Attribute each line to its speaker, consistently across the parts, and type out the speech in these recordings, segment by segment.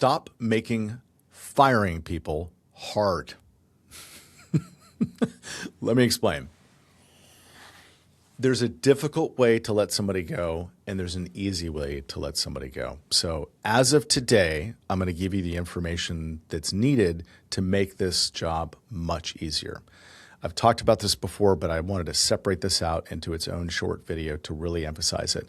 Speaker 1: Stop making firing people hard. Let me explain. There's a difficult way to let somebody go, and there's an easy way to let somebody go. So as of today, I'm going to give you the information that's needed to make this job much easier. I've talked about this before, but I wanted to separate this out into its own short video to really emphasize it.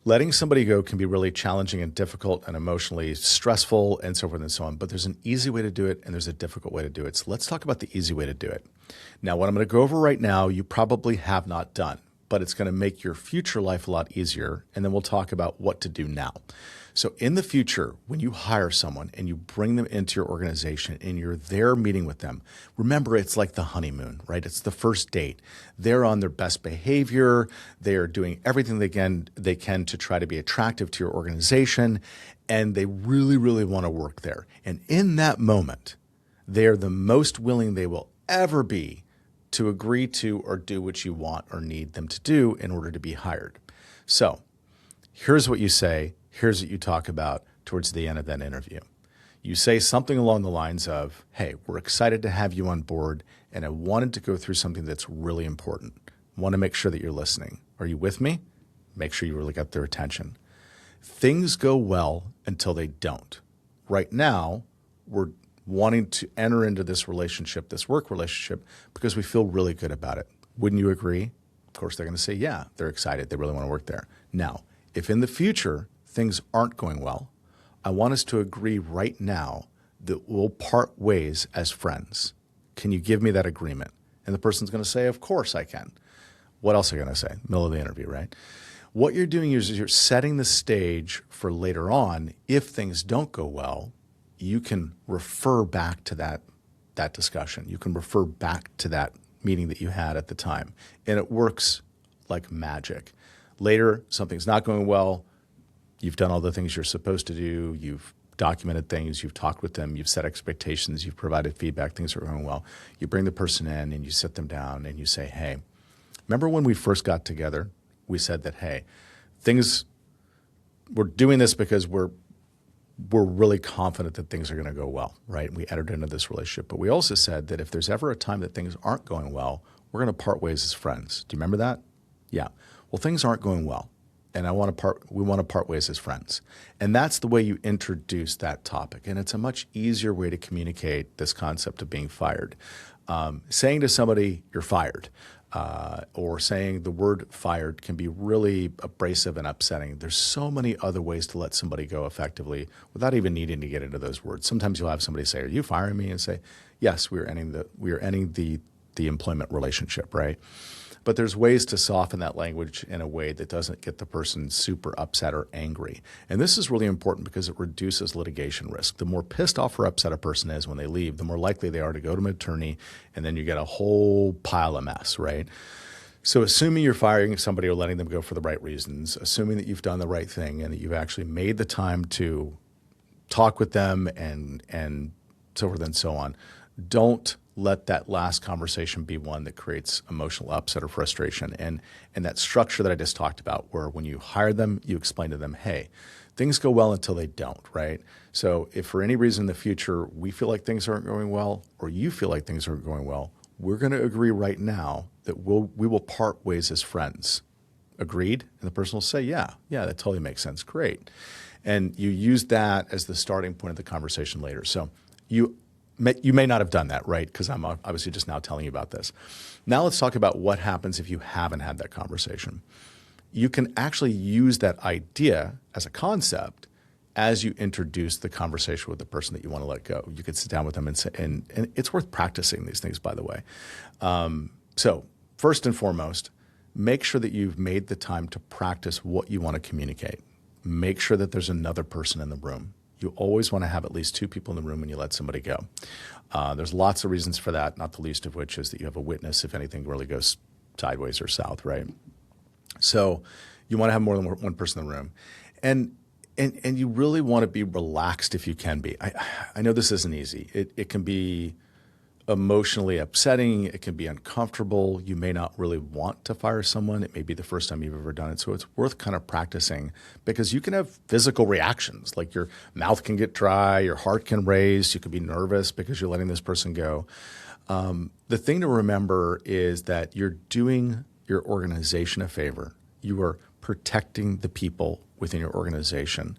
Speaker 1: Letting somebody go can be really challenging and difficult and emotionally stressful and so forth and so on, but there's an easy way to do it and there's a difficult way to do it. So let's talk about the easy way to do it. Now, what I'm going to go over right now, you probably have not done, but it's going to make your future life a lot easier, and then we'll talk about what to do now. So in the future, when you hire someone and you bring them into your organization and you're there meeting with them, remember it's like the honeymoon, right? It's the first date. They're on their best behavior. They are doing everything they can to try to be attractive to your organization, and they really, really want to work there. And in that moment, they are the most willing they will ever be to agree to or do what you want or need them to do in order to be hired. So here's what you say. Here's what you talk about towards the end of that interview. You say something along the lines of, hey, we're excited to have you on board, and I wanted to go through something that's really important. I want to make sure that you're listening. Are you with me? Make sure you really got their attention. Things go well until they don't. Right now, we're wanting to enter into this relationship, this work relationship, because we feel really good about it. Wouldn't you agree? Of course, they're going to say, yeah, they're excited. They really want to work there. Now, if in the future things aren't going well, I want us to agree right now that we'll part ways as friends. Can you give me that agreement? And the person's going to say, of course I can. What else are you going to say? Middle of the interview, right? What you're doing is you're setting the stage for later on. If things don't go well, you can refer back to that discussion. You can refer back to that meeting that you had at the time. And it works like magic. Later, something's not going well. You've done all the things you're supposed to do. You've documented things. You've talked with them. You've set expectations. You've provided feedback. Things are going well. You bring the person in and you sit them down and you say, hey, remember when we first got together? We said that, hey, we're doing this because we're really confident that things are going to go well, right? We entered into this relationship. But we also said that if there's ever a time that things aren't going well, we're going to part ways as friends. Do you remember that? Yeah. Well, things aren't going well, and we want to part ways as friends. And that's the way you introduce that topic. And it's a much easier way to communicate this concept of being fired. Saying to somebody, you're fired, or saying the word fired can be really abrasive and upsetting. There's so many other ways to let somebody go effectively without even needing to get into those words. Sometimes you'll have somebody say, are you firing me? And say, yes, we are ending the employment relationship, right? But there's ways to soften that language in a way that doesn't get the person super upset or angry. And this is really important because it reduces litigation risk. The more pissed off or upset a person is when they leave, the more likely they are to go to an attorney, and then you get a whole pile of mess, right? So assuming you're firing somebody or letting them go for the right reasons, assuming that you've done the right thing and that you've actually made the time to talk with them and so forth and so on, don't let that last conversation be one that creates emotional upset or frustration. And that structure that I just talked about, where when you hire them, you explain to them, hey, things go well until they don't, right? So if for any reason in the future we feel like things aren't going well, or you feel like things aren't going well, we're going to agree right now that we will part ways as friends. Agreed? And the person will say, yeah, that totally makes sense. Great. And you use that as the starting point of the conversation later. So you may not have done that, right? Because I'm obviously just now telling you about this. Now let's talk about what happens if you haven't had that conversation. You can actually use that idea as a concept as you introduce the conversation with the person that you want to let go. You could sit down with them and say, and it's worth practicing these things, by the way. So first and foremost, make sure that you've made the time to practice what you want to communicate. Make sure that there's another person in the room. You always want to have at least two people in the room when you let somebody go. There's lots of reasons for that, not the least of which is that you have a witness if anything really goes sideways or south, right? So you want to have more than one person in the room. And you really want to be relaxed if you can be. I know this isn't easy. It can be emotionally upsetting. It can be uncomfortable. You may not really want to fire someone. It may be the first time you've ever done it. So it's worth kind of practicing, because you can have physical reactions, like your mouth can get dry, your heart can race, you could be nervous because you're letting this person go. The thing to remember is that you're doing your organization a favor. You are protecting the people within your organization.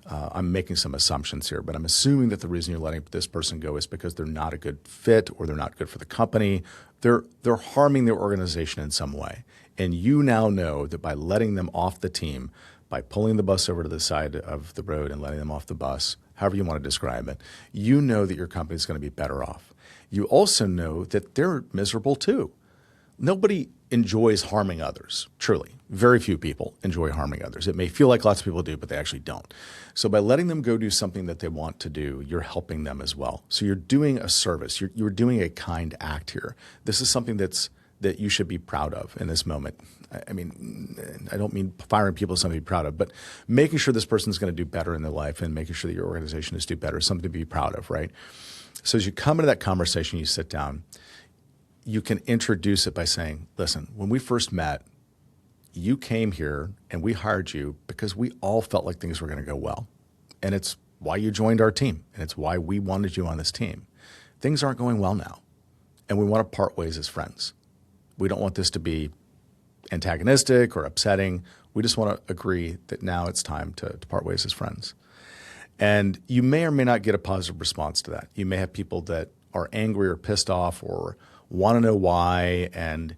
Speaker 1: I'm making some assumptions here, but I'm assuming that the reason you're letting this person go is because they're not a good fit or they're not good for the company. They're harming their organization in some way. And you now know that by letting them off the team, by pulling the bus over to the side of the road and letting them off the bus, however you want to describe it, you know that your company is going to be better off. You also know that they're miserable too. Nobody enjoys harming others, truly. Very few people enjoy harming others. It may feel like lots of people do, but they actually don't. So by letting them go do something that they want to do, you're helping them as well. So you're doing a service. You're doing a kind act here. This is something that you should be proud of in this moment. I mean, I don't mean firing people is something to be proud of, but making sure this person's going to do better in their life and making sure that your organization is do better is something to be proud of, right? So as you come into that conversation, you sit down, you can introduce it by saying, listen, when we first met, you came here and we hired you because we all felt like things were going to go well. And it's why you joined our team. And it's why we wanted you on this team. Things aren't going well now. And we want to part ways as friends. We don't want this to be antagonistic or upsetting. We just want to agree that now it's time to part ways as friends. And you may or may not get a positive response to that. You may have people that are angry or pissed off or want to know why. And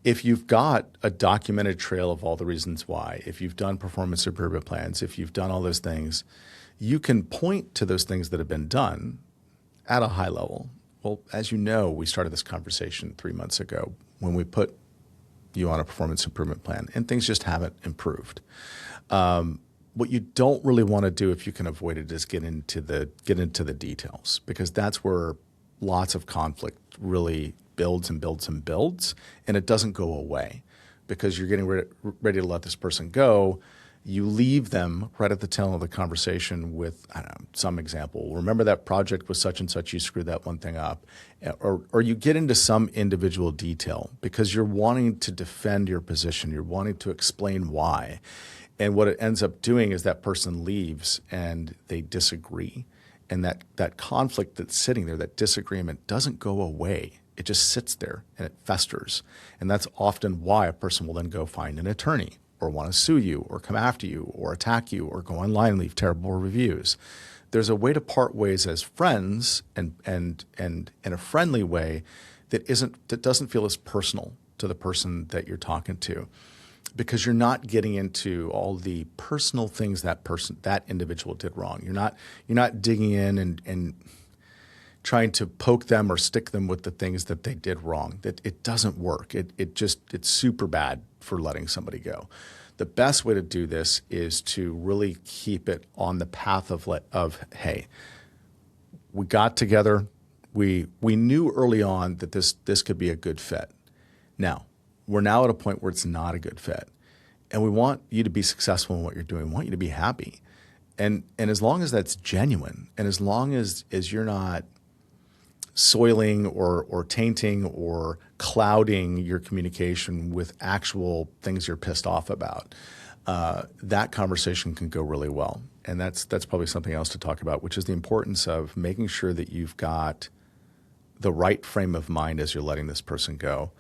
Speaker 1: if you've got a documented trail of all the reasons why, if you've done performance improvement plans, if you've done all those things, you can point to those things that have been done at a high level. Well, as you know, we started this conversation 3 months ago when we put you on a performance improvement plan, and things just haven't improved. What you don't really want to do, if you can avoid it, is get into the details, because that's where lots of conflict really builds and builds and builds, and it doesn't go away because you're getting ready to let this person go. You leave them right at the tail of the conversation with, I don't know, some example. Remember that project was such and such, you screwed that one thing up. Or you get into some individual detail because you're wanting to defend your position. You're wanting to explain why. And what it ends up doing is that person leaves and they disagree. And that conflict that's sitting there, that disagreement, doesn't go away. It just sits there and it festers. And that's often why a person will then go find an attorney or want to sue you or come after you or attack you or go online and leave terrible reviews. There's a way to part ways as friends and in a friendly way that doesn't feel as personal to the person that you're talking to, because you're not getting into all the personal things that individual did wrong. You're not digging in and trying to poke them or stick them with the things that they did wrong. That it doesn't work. It's super bad for letting somebody go. The best way to do this is to really keep it on the path of hey, we got together. We knew early on that this could be a good fit. Now, we're now at a point where it's not a good fit. And we want you to be successful in what you're doing. We want you to be happy. And as long as that's genuine, and as long as you're not soiling or tainting or clouding your communication with actual things you're pissed off about, that conversation can go really well. And that's probably something else to talk about, which is the importance of making sure that you've got the right frame of mind as you're letting this person go.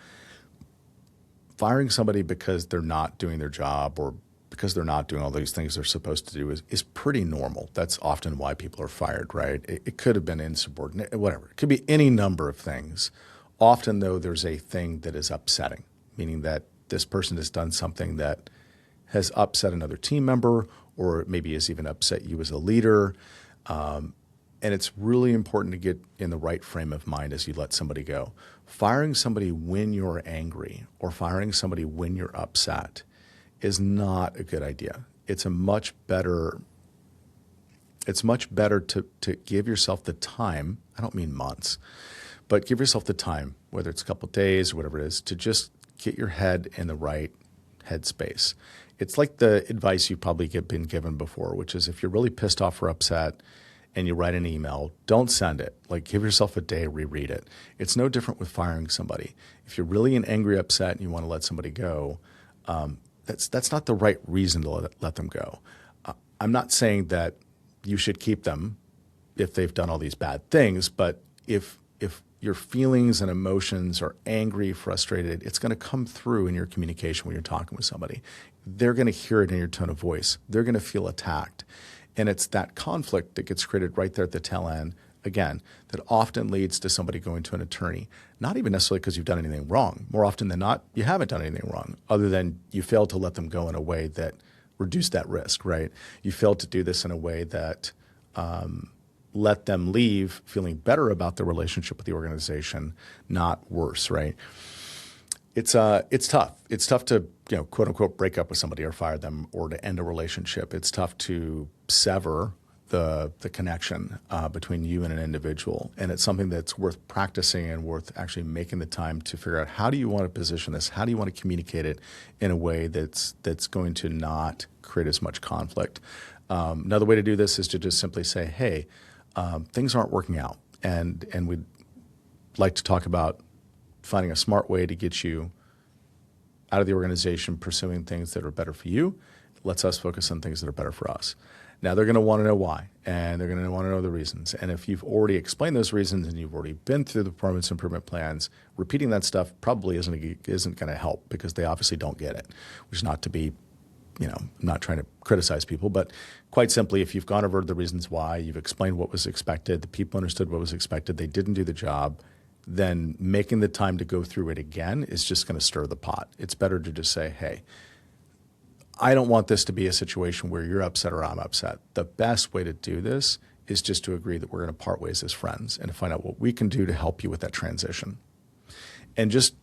Speaker 1: Firing somebody because they're not doing their job or because they're not doing all these things they're supposed to do is pretty normal. That's often why people are fired, right? It could have been insubordinate, whatever. It could be any number of things. Often, though, there's a thing that is upsetting, meaning that this person has done something that has upset another team member or maybe has even upset you as a leader. And it's really important to get in the right frame of mind as you let somebody go. Firing somebody when you're angry or firing somebody when you're upset is not a good idea. It's much better to give yourself the time, I don't mean months, but give yourself the time, whether it's a couple of days or whatever it is, to just get your head in the right headspace. It's like the advice you've probably been given before, which is if you're really pissed off or upset, and you write an email, don't send it. Like, give yourself a day, reread it. It's no different with firing somebody. If you're really an angry, upset, and you want to let somebody go, that's not the right reason to let them go. I'm not saying that you should keep them if they've done all these bad things, but if your feelings and emotions are angry, frustrated, it's going to come through in your communication when you're talking with somebody. They're going to hear it in your tone of voice. They're going to feel attacked. And it's that conflict that gets created right there at the tail end, again, that often leads to somebody going to an attorney, not even necessarily because you've done anything wrong. More often than not, you haven't done anything wrong, other than you failed to let them go in a way that reduced that risk, right? You failed to do this in a way that let them leave feeling better about their relationship with the organization, not worse, right? It's tough. It's tough to, quote unquote, break up with somebody or fire them or to end a relationship. It's tough to sever the connection between you and an individual. And it's something that's worth practicing and worth actually making the time to figure out, how do you want to position this? How do you want to communicate it in a way that's going to not create as much conflict? Another way to do this is to just simply say, hey, things aren't working out. And we'd like to talk about finding a smart way to get you out of the organization, pursuing things that are better for you. Lets us focus on things that are better for us. Now, they're going to want to know why, and they're going to want to know the reasons. And if you've already explained those reasons and you've already been through the performance improvement plans, repeating that stuff probably isn't going to help, because they obviously don't get it, which is not to be, I'm not trying to criticize people, but quite simply, if you've gone over the reasons why, you've explained what was expected, the people understood what was expected, they didn't do the job, then making the time to go through it again is just going to stir the pot. It's better to just say, hey, I don't want this to be a situation where you're upset or I'm upset. The best way to do this is just to agree that we're going to part ways as friends and to find out what we can do to help you with that transition. And just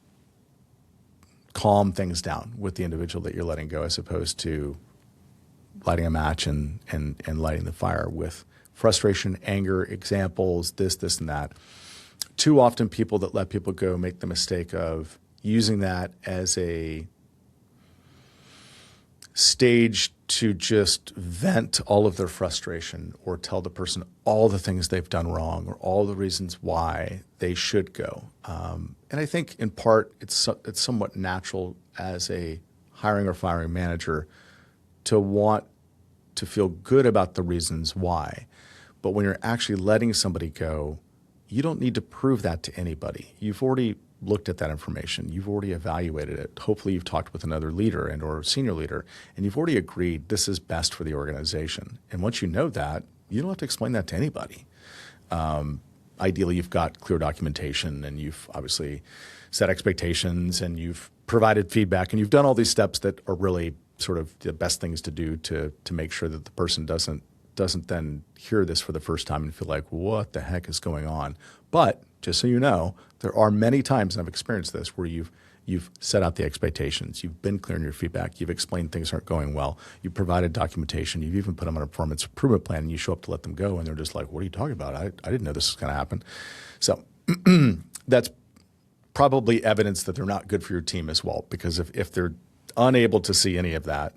Speaker 1: calm things down with the individual that you're letting go, as opposed to lighting a match and lighting the fire with frustration, anger, examples, this, and that. Too often people that let people go make the mistake of using that as a stage to just vent all of their frustration or tell the person all the things they've done wrong or all the reasons why they should go. And I think in part it's somewhat natural as a hiring or firing manager to want to feel good about the reasons why. But when you're actually letting somebody go, you don't need to prove that to anybody. You've already looked at that information. You've already evaluated it. Hopefully you've talked with another leader and or senior leader, and you've already agreed this is best for the organization. And once you know that, you don't have to explain that to anybody. Ideally, you've got clear documentation, and you've obviously set expectations, and you've provided feedback, and you've done all these steps that are really sort of the best things to do to make sure that the person doesn't then hear this for the first time and feel like, what the heck is going on? But just so you know, there are many times, and I've experienced this, where you've set out the expectations, you've been clear in your feedback, you've explained things aren't going well, you've provided documentation, you've even put them on a performance improvement plan, and you show up to let them go, and they're just like, what are you talking about? I didn't know this was going to happen. So that's probably evidence that they're not good for your team as well, because if they're unable to see any of that,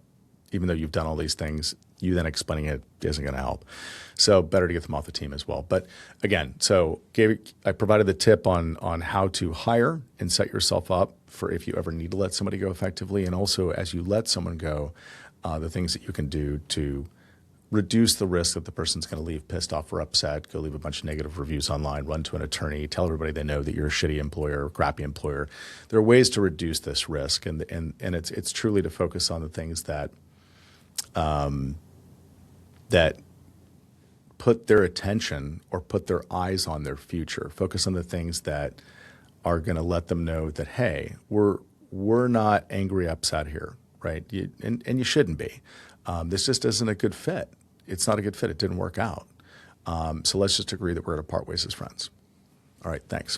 Speaker 1: even though you've done all these things, you then explaining it isn't going to help. So better to get them off the team as well. But again, I provided the tip on how to hire and set yourself up for if you ever need to let somebody go effectively. And also, as you let someone go, the things that you can do to reduce the risk that the person's going to leave pissed off or upset, go leave a bunch of negative reviews online, run to an attorney, tell everybody they know that you're a shitty employer or crappy employer. There are ways to reduce this risk. And it's truly to focus on the things that that put their attention or put their eyes on their future. Focus on the things that are going to let them know that, hey, we're not angry, upset here, right? And you shouldn't be. This just isn't a good fit. It's not a good fit. It didn't work out. So let's just agree that we're going to part ways as friends. All right, thanks.